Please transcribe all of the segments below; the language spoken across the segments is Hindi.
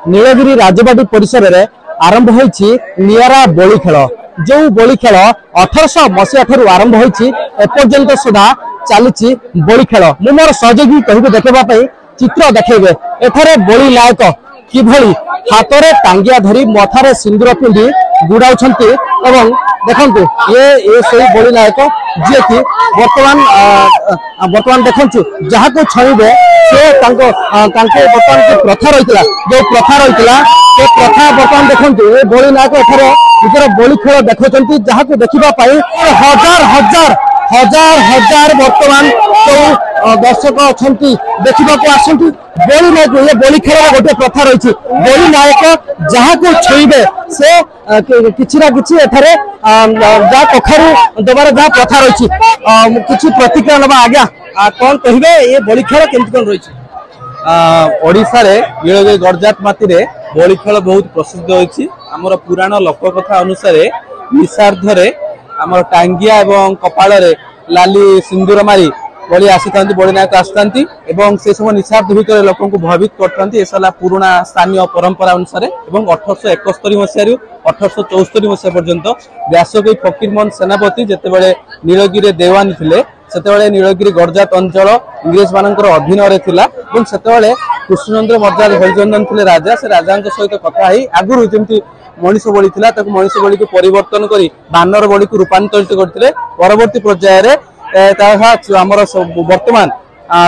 नीलगिरी राजबाटी परिसर में आरंभ होईछि नियारा बोली खेल। जो बोली खेल 1800 मसीहा ठारू आरंभ होईछि एपर्यंत सुधा चली बोली खेल। मु मोर सहयोगी कहबे देखबा पई चित्र देखैबे एठारे बोली नायक किभली हाथ में टांगिया धरी मथारे सिंदूर पिंधि गुड़ाउछंती एवं देखंतु ये सही बोली नायक जे कि वर्तमान देखंतु जहा को छइबे से तांको वर्तमान जो प्रथा रहितला से प्रथा वर्तमान देखंतु ए बोली नायक एठारे निजर बोली खेल देखौछंती जहा को देखिबा पई हजार हजार वर्तमान जो दर्शक अछंती देखिबा को आसंती बोली नायक ये बोली खेल गोटे प्रथा रही बोली नायक जहाँ को छुईबे से किछि ना किछि एठारे जा कखारु देवार जहाँ प्रथा रही किछि प्रतिक्रिया नबा आज्ञा कौन कहिबे ये बोली खेल केमति कोन रही ओडिसा रे नीलगिरी गरजात माटी रे बोली खेल बहुत प्रसिद्ध होईछि। हमर पुराण लोक कथा अनुसार निशार्ध रे हमर टांगिया एवं कपाल रे लाली सिंदूर मारी बोली आसी बोली नायक आसती से समय निशार्ध भितर लोक भयभीत करते एसला पुराना स्थानीय परंपरा अनुसार 1871 मसीह 1874 मसीहा पर्यंत व्यासकवी फकीरमोहन सेनापति जितेबाला नीलगिरी देवानी थे से नीलगिरी गरजात अंचल इंग्रेज मान अधीन से कृष्णचंद्र मर्यादा हरिचंदन थे राजा से राजा सहित कथा आगुरी जमी मनीष बोली मनीष बोली को परिवर्तन कर बानर बोली को रूपांतरित करते परवर्ती पर्यायर आमर वर्तमान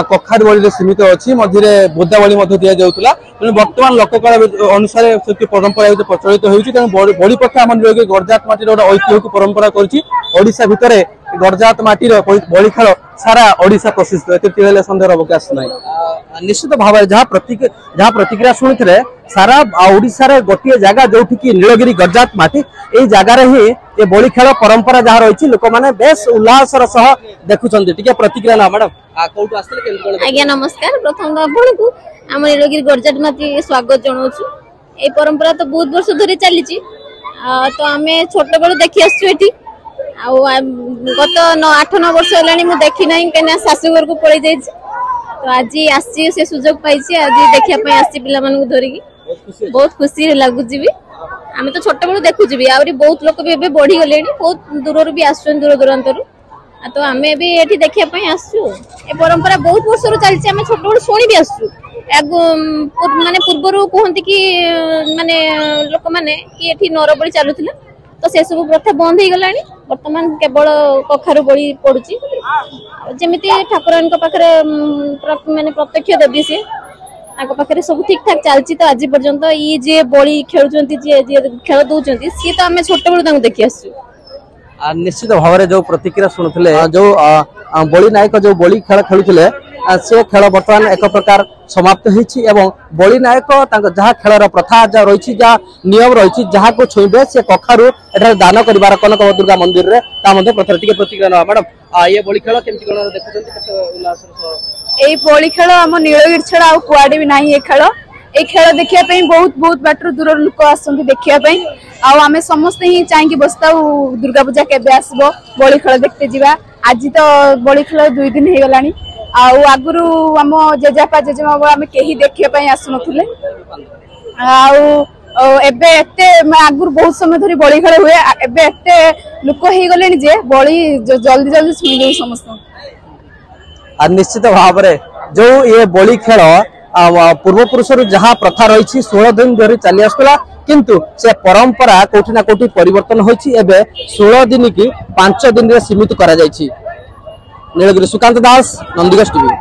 कखारू बड़ी सीमित अच्छी मझे बोदा बड़ी दि जाऊला तेणु बर्तमान लोककला अनुसार परंपरा प्रचलित होती बड़ी प्रथा आम नीलगिरी गरजात माटी गोटे ऐतिह्य परंपरा करशा भितर गरजात माटीर बड़ी खेल सारा ओडिशा प्रसिद्ध एते सन्देह अवकाश ना निश्चित भाव जहाँ प्रतिक्रिया शुणी सारा ओडिशा रे गोटे जगह जो नीलगिरी गरजात माटी ये जगार ही ये बोली खेल परंपरा जहाँ रही लोक मैंने बेस उल्लासर सह देखुं टे प्रतिक्रिया ना मैडम कौटू आसते आज्ञा नमस्कार प्रथम आपको आम नीलगिरी गरजात माटी स्वागत जनाऊँ ये परंपरा तो बहुत वर्ष धरी चली तो आम छोट बेलू देखी आसुँ गत 8-9 वर्ष है देखी ना कहीं शाशुघर को पड़े जाइए तो आज आसी से सुजोग पाई आज देखापी आसी पिला धरिकी बहुत खुशी लगुच भी आम तो छोट बेलू देखुची आहरी बहुत लोग भी बढ़ी गले बहुत दूर भी आसुन दूर दूरांतर तो आम भी ये देखापी आसु ए परंपरा बहुत वर्ष चलती आम छोट बेलू शुणी भी आसु माने पूर्वर कहते कि माने लोक मैंने कि ये नर बड़ी चलुला तो से सब प्रथा बंद हो गला बर्तमान केवल कखारू बड़ी पड़ुची जमी ठाकुरान पाखे माने प्रत्यक्ष देवी सी पाखे सब ठीक ठाक चलती तो आज पर्यंत ये जे बड़ी खेलुं खेल दौरान सी तो आम छोट बेलू देखी आसु निश्चित भाव में जो प्रतिक्रिया शुणुले जो बोली नायक जो बोली खेल खेलुले से खेल बर्तमान एक प्रकार समाप्त होती बोली नायक जहाँ खेलर प्रथा जहाँ रही जहाँ नियम रही जहाँ को छुईबे से कखारू एठार दान कर कनक दुर्गा मंदिर में प्रतिक्रिया ना मैडम ये बोली खेल केमती देखते बोली खेल आम नीलगिरी छड़ा कुआडे भी नहीं ये खेल देखापी बहुत बहुत बाटर दूर लोक आसती देखापी आम समस्ते ही चाहिए बसता दुर्गा पूजा केबे आसबो बोली खेल देखते जावा आज तो बोली खेल 2 दिन हो गलानी आगुरी आम जेजेपा जेजेमा आम कहीं देखापी आसुन आगुरी बहुत समय धरी बड़ी खेल हुए एबे एते लोक हो गले जे बड़ी जल्दी जल्दी शुणी समस्त निश्चित भाव में जो ये बोली खेल पूर्वपुरुष जहाँ प्रथा रही 16 दिन धरी चली आसला किंतु से परंपरा कोठी ना कोठी परिवर्तन होइछि एबे 16 दिन की 5 दिन रे सीमित करा जाइछि। नीलगिरी सुकांत दास नंदीगढ़ टीवी।